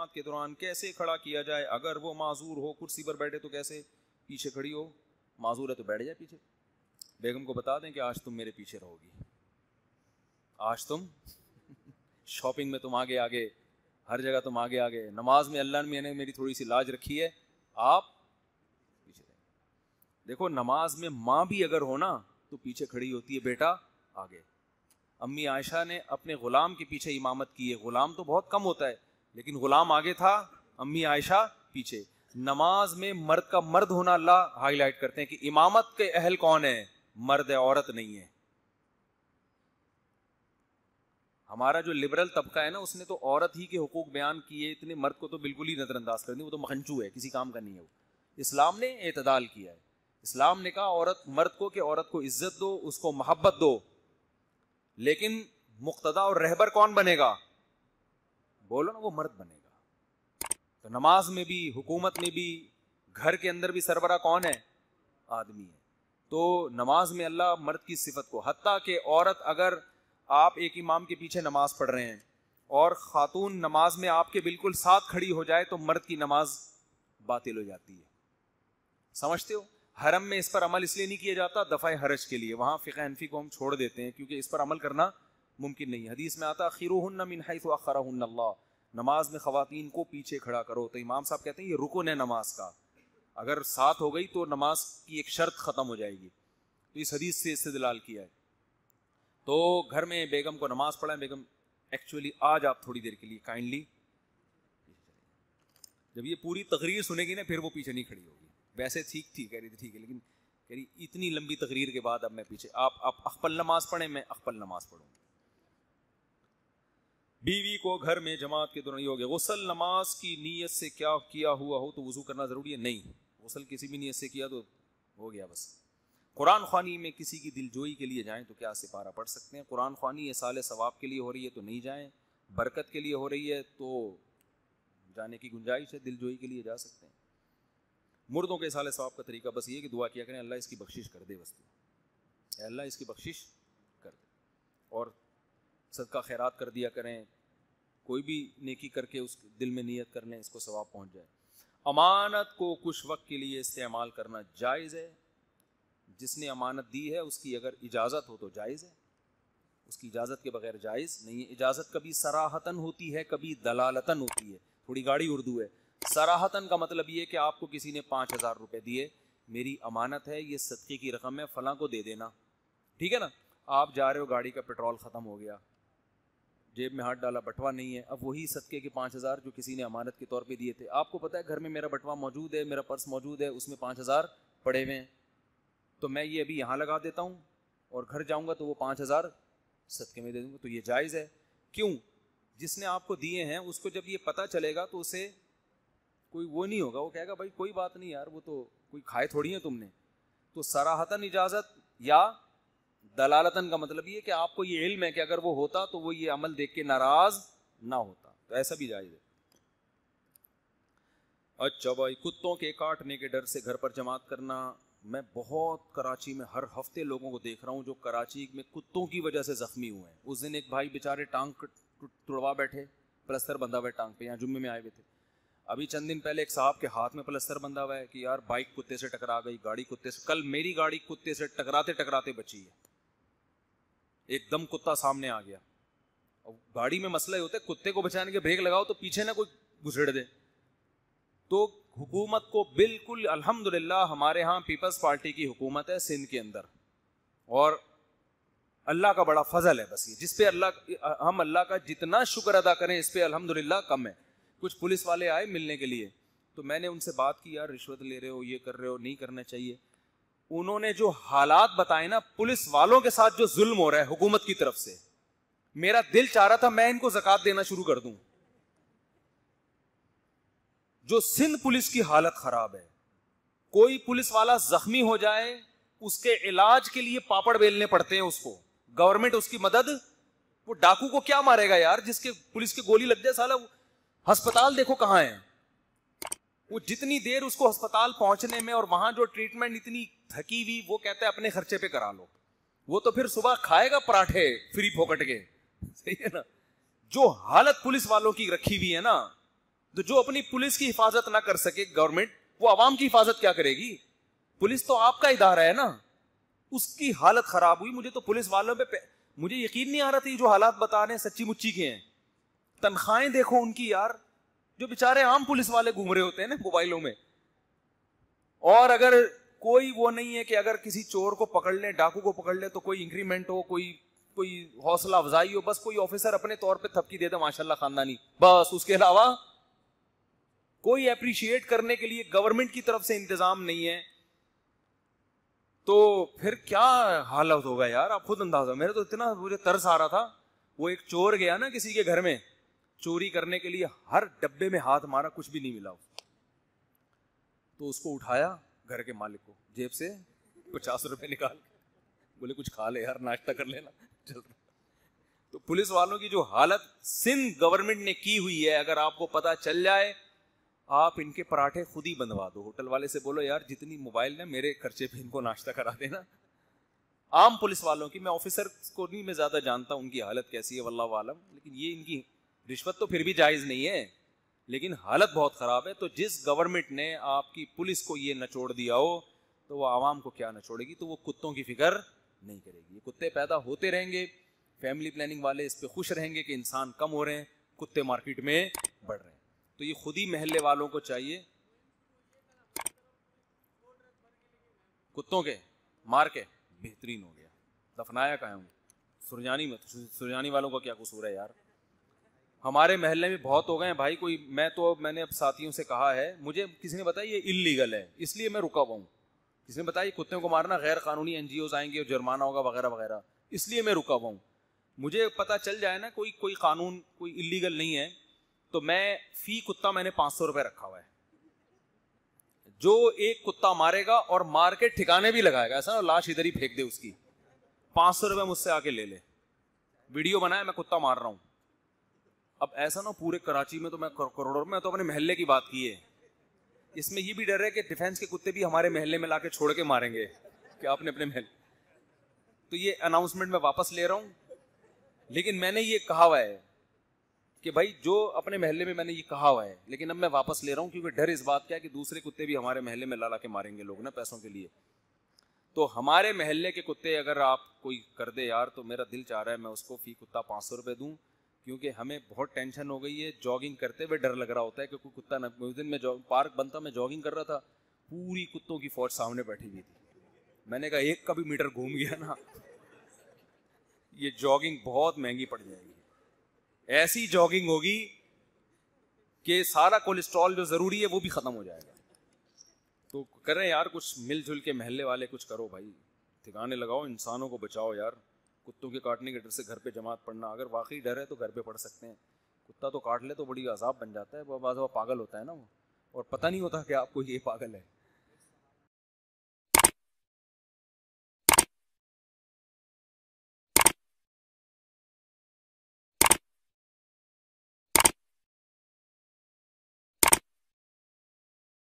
جماعت کے دوران کیسے کھڑا کیا جائے. اگر وہ معذور ہو, کرسی پر بیٹھے تو کیسے پیچھے کھڑی ہو, معذور ہے تو بیٹھ جائے پیچھے. بیگم کو بتا دیں کہ آج تم میرے پیچھے رہو گی, آج تم شاپنگ میں تم آگے آگے, ہر جگہ تم آگے آگے, نماز میں اللہ نے میری تھوڑی سی لاج رکھی ہے, آپ پیچھے رہیں. دیکھو نماز میں ماں بھی اگر ہو نا تو پیچھے کھڑی ہوتی ہے, بیٹا آگے. امی عائشہ نے اپنے غلام کے پیچھے امامت کی ہے. غلام تو بہت کم ہوتا ہے لیکن غلام آگے تھا, امی عائشہ پیچھے. نماز میں مرد کا مرد ہونا اللہ ہائی لائٹ کرتے ہیں کہ امامت کے اہل کون ہے, مرد ہے, عورت نہیں ہے. ہمارا جو لبرل طبقہ ہے نا اس نے تو عورت ہی کے حقوق بیان کیے, اتنے مرد کو تو بالکل ہی نظر انداز کر دی, وہ تو مخنچو ہے, کسی کام کا نہیں ہے وہ. اسلام نے اعتدال کیا ہے. اسلام نے کہا عورت مرد کو کہ عورت کو عزت دو, اس کو محبت دو, لیکن مقتدا اور رہبر کون بنے گا, بولو نا, وہ مرد بنے گا. تو نماز میں بھی, حکومت میں بھی, گھر کے اندر بھی سربراہ کون ہے, آدمی ہے. تو نماز میں اللہ مرد کی صفت کو, حتیٰ کہ عورت اگر آپ ایک امام کے پیچھے نماز پڑھ رہے ہیں اور خاتون نماز میں آپ کے بالکل ساتھ کھڑی ہو جائے تو مرد کی نماز باطل ہو جاتی ہے. سمجھتے ہو؟ حرم میں اس پر عمل اس لیے نہیں کیا جاتا, دفع حرج کے لیے. وہاں فقہ حنفی کو ہم چھوڑ دیتے ہیں کیونکہ اس پر عمل کرنا ممکن نہیں. حدیث میں آتا خیروہن من حیث اخرہن اللہ, نماز میں خواتین کو پیچھے کھڑا کرو. تو امام صاحب کہتے ہیں یہ رکن ہے نماز کا, اگر ساتھ ہو گئی تو نماز کی ایک شرط ختم ہو جائے گی. تو اس حدیث سے استدلال کیا ہے. تو گھر میں بیگم کو نماز پڑھائیں. بیگم ایکچولی آج آپ تھوڑی دیر کے لیے کائنڈلی, جب یہ پوری تقریر سنے گی نا پھر وہ پیچھے نہیں کھڑی ہوگی. ویسے ٹھیک تھی, کہہ رہی تھی ٹھیک ہے, لیکن کہہ رہی اتنی لمبی تقریر کے بعد اب میں پیچھے, آپ اخپل نماز پڑھیں, میں اخپل نماز پڑھوں. بیوی کو گھر میں جماعت کے دوران یہ ہو گیا. غسل نماز کی نیت سے کیا کیا ہوا ہو تو وضو کرنا ضروری ہے؟ نہیں, غسل کسی بھی نیت سے کیا تو ہو گیا بس. قرآن خوانی میں کسی کی دل جوئی کے لیے جائیں تو کیا سپارہ پڑھ سکتے ہیں؟ قرآن خوانی اصال ثواب کے لیے ہو رہی ہے تو نہیں جائیں, برکت کے لیے ہو رہی ہے تو جانے کی گنجائش ہے, دل جوئی کے لیے جا سکتے ہیں. مردوں کے اصال ثواب کا طریقہ بس یہ کہ دعا کیا کریں اللہ اس کی بخشش کر دے, بس اے اللہ اس کی بخشش کر دے, اور صدقہ خیرات کر دیا کریں, کوئی بھی نیکی کر کے اس دل میں نیت کر لیں, اس کو ثواب پہنچ جائے. امانت کو کچھ وقت کے لیے استعمال کرنا جائز ہے. جس نے امانت دی ہے اس کی اگر اجازت ہو تو جائز ہے, اس کی اجازت کے بغیر جائز نہیں ہے. اجازت کبھی صراحتاً ہوتی ہے, کبھی دلالتاً ہوتی ہے. تھوڑی گاڑی اردو ہے. صراحتاً کا مطلب یہ کہ آپ کو کسی نے 5,000 روپے دیے, میری امانت ہے, یہ صدقے کی رقم ہے, فلاں کو دے دینا, ٹھیک ہے نا. آپ جا رہے ہو, گاڑی کا پیٹرول ختم ہو گیا, جیب میں ہاتھ ڈالا, بٹوا نہیں ہے. اب وہی صدقے کے 5,000 جو کسی نے امانت کے طور پہ دیے تھے, آپ کو پتا ہے گھر میں میرا بٹوا موجود ہے, میرا پرس موجود ہے, اس میں 5,000 پڑے ہوئے ہیں, تو میں یہ ابھی یہاں لگا دیتا ہوں اور گھر جاؤں گا تو وہ 5,000 صدقے میں دے دوں گا. تو یہ جائز ہے. کیوں؟ جس نے آپ کو دیے ہیں اس کو جب یہ پتہ چلے گا تو اسے کوئی وہ نہیں ہوگا, وہ کہے گا بھائی کوئی بات نہیں یار, وہ تو کوئی کھائے تھوڑی ہیں تم نے. تو صراحتاً اجازت یا دلالتاً کا مطلب یہ کہ آپ کو یہ علم ہے کہ اگر وہ ہوتا تو وہ یہ عمل دیکھ کے ناراض نہ ہوتا, تو ایسا بھی جائز ہے. اچھا بھائی, کتوں کے کاٹنے کے ڈر سے گھر پر جماعت کرنا. میں بہت کراچی میں ہر ہفتے لوگوں کو دیکھ رہا ہوں جو کراچی میں کتوں کی وجہ سے زخمی ہوئے ہیں. اس دن ایک بھائی بیچارے ٹانگ توڑوا بیٹھے, پلستر بندھا ہوا ہے ٹانگ پہ, یہاں جمعے میں آئے ہوئے تھے. ابھی چند دن پہلے ایک صاحب کے ہاتھ میں پلستر بندھا ہوا ہے کہ یار بائک کتے سے ٹکرا گئی, گاڑی کتے سے, کل میری گاڑی کتے سے ٹکراتے ٹکراتے بچی ہے. ایک دم کتا سامنے آ گیا. اور گاڑی میں مسئلہ یہ ہوتا ہے کتے کو بچانے کے بریک لگاؤ تو پیچھے نہ کوئی گھسڑ دے. تو حکومت کو بالکل, الحمدللہ ہمارے ہاں پیپلز پارٹی کی حکومت ہے سندھ کے اندر, اور اللہ کا بڑا فضل ہے. بس یہ جس پہ ہم اللہ کا جتنا شکر ادا کریں اس پہ الحمدللہ کم ہے. کچھ پولیس والے آئے ملنے کے لیے, تو میں نے ان سے بات کی, یار رشوت لے رہے ہو, یہ کر رہے ہو, نہیں کرنا چاہیے. انہوں نے جو حالات بتائے نا, پولیس والوں کے ساتھ جو ظلم ہو رہا ہے حکومت کی طرف سے, میرا دل چاہ رہا تھا میں ان کو زکوٰۃ دینا شروع کر دوں. جو سندھ پولیس کی حالت خراب ہے, کوئی پولیس والا زخمی ہو جائے اس کے علاج کے لیے پاپڑ بیلنے پڑتے ہیں اس کو, گورنمنٹ اس کی مدد. وہ ڈاکو کو کیا مارے گا یار, جس کے پولیس کی گولی لگ جائے سالا, ہسپتال دیکھو کہاں ہے. وہ جتنی دیر اس کو ہسپتال پہنچنے میں اور وہاں جو ٹریٹمنٹ اتنی تھکی ہوئی, وہ کہتے ہیں اپنے خرچے پہ کرا لو. وہ تو پھر صبح کھائے گا پراٹھے فری پھوکٹ کے, صحیح ہے نا. جو حالت پولیس والوں کی رکھی ہوئی ہے نا, تو جو اپنی پولیس کی حفاظت نہ کر سکے گورنمنٹ، وہ عوام کی حفاظت کیا کرے گی؟ پولیس تو آپ کا ادارہ ہے نا. اس کی حالت خراب ہوئی. مجھے تو پولیس والوں پہ مجھے یقین نہیں آ رہا تھا جو حالات بتا رہے ہیں سچی مچی کے ہیں. تنخواہیں دیکھو ان کی یار، جو بےچارے عام پولیس والے گھوم رہے ہوتے ہیں نا موبائلوں میں. اور اگر کوئی وہ نہیں ہے کہ اگر کسی چور کو پکڑ لیں، ڈاکو کو پکڑ لیں تو کوئی انکریمنٹ ہو، کوئی حوصلہ افزائی ہو، بس کوئی آفیسر اپنے طور پہ تھپکی دے دے ماشاءاللہ خاندانی، بس اس کے علاوہ کوئی اپریشیٹ کرنے کے لیے گورنمنٹ کی طرف سے انتظام نہیں ہے. تو پھر کیا حالت ہوگا یار، آپ خود اندازہ. میرے تو اتنا مجھے ترس آ رہا تھا. وہ ایک چور گیا نا کسی کے گھر میں چوری کرنے کے لیے، ہر ڈبے میں ہاتھ مارا، کچھ بھی نہیں ملا. تو اس کو اٹھایا گھر کے مالک کو، جیب سے 50 روپے نکال کے بولے کچھ کھا لے یار، ناشتہ کر لینا. تو پولیس والوں کی جو حالت سندھ گورنمنٹ نے کی ہوئی ہے، اگر آپ کو پتا چل جائے، آپ ان کے پراٹھے خود ہی بنوا دو. ہوٹل والے سے بولو یار جتنی موبائل نا میرے خرچے پہ ان کو ناشتہ کرا دینا. عام پولیس والوں کی، میں آفیسر کو نہیں میں زیادہ جانتا ان کی حالت کیسی ہے واللہ عالم، لیکن یہ ان کی رشوت تو پھر بھی جائز نہیں ہے، لیکن حالت بہت خراب ہے. تو جس گورنمنٹ نے آپ کی پولیس کو یہ نچوڑ دیا ہو تو وہ عوام کو کیا نچوڑے گی؟ تو وہ کتوں کی فکر نہیں کرے گی. یہ کتے پیدا ہوتے رہیں گے، فیملی پلاننگ والے اس پہ خوش رہیں گے کہ انسان کم ہو رہے ہیں، کتے مارکیٹ میں بڑھ رہے ہیں. تو یہ خود ہی محلے والوں کو چاہیے کتوں کے مار کے بہترین ہو گیا. دفنایا کہاں ہوں؟ سرجانی میں. سرجانی والوں کا کیا قصور ہے یار؟ ہمارے محلے میں بہت ہو گئے ہیں بھائی. کوئی میں نے اب ساتھیوں سے کہا ہے، مجھے کسی نے بتایا یہ اللیگل ہے اس لیے میں رکا ہوا ہوں. کسی نے بتایا کتوں کو مارنا غیر قانونی، این جی اوز آئیں گے اور جرمانہ ہوگا وغیرہ وغیرہ، اس لیے میں رکا ہوا ہوں. مجھے پتا چل جائے نا کوئی قانون کوئی اللیگل نہیں ہے تو میں فی کتا میں نے 500 روپے رکھا ہوا ہے. جو ایک کتا مارے گا اور مار کے ٹھکانے بھی لگائے گا، ایسا نا لاش ادھر ہی پھینک دے اس کی، 500 روپے مجھ سے آ کے لے لے. ویڈیو بنایا میں کتا مار رہا ہوں. اب ایسا نا پورے کراچی میں تو میں کروڑوں میں تو اپنے محلے کی بات کی ہے. اس میں یہ بھی ڈر ہے کہ ڈیفینس کے کتے بھی ہمارے محلے میں لا کے چھوڑ کے ماریں گے کہ آپ نے اپنے محلے. تو یہ اناؤنسمنٹ میں واپس لے رہا ہوں. لیکن میں نے یہ کہا ہوا ہے کہ بھائی جو اپنے محلے میں نے یہ کہا ہوا ہے، لیکن اب میں واپس لے رہا ہوں کیونکہ ڈر اس بات کا ہے کہ دوسرے کتے بھی ہمارے محلے میں لا کے ماریں گے لوگ نا پیسوں کے لیے. تو ہمارے محلے کے کتے اگر آپ کوئی کر دے یار تو میرا دل چاہ رہا ہے میں اس کو فی کتا 500 روپے دوں، کیونکہ ہمیں بہت ٹینشن ہو گئی ہے. جاگنگ کرتے ہوئے ڈر لگ رہا ہوتا ہے کہ کوئی کتا نہ. اس دن میں پارک بنتا میں جاگنگ کر رہا تھا، پوری کتوں کی فوج سامنے بیٹھی ہوئی تھی. میں نے کہا ایک کا بھی میٹر گھوم گیا نا یہ جاگنگ بہت مہنگی پڑ جائے گی. ایسی جاگنگ ہوگی کہ سارا کولیسٹرول جو ضروری ہے وہ بھی ختم ہو جائے گا. تو کریں یار کچھ مل جل کے محلے والے کچھ کرو بھائی، ٹھکانے لگاؤ، انسانوں کو بچاؤ یار. کتوں کے کاٹنے کے ڈر سے گھر پہ جماعت پڑھنا، اگر واقعی ڈر ہے تو گھر پہ پڑھ سکتے ہیں. کتا تو کاٹ لے تو بڑی عذاب بن جاتا ہے، وہ بعض پاگل ہوتا ہے نا وہ، اور پتہ نہیں ہوتا کہ آپ کو یہ پاگل ہے.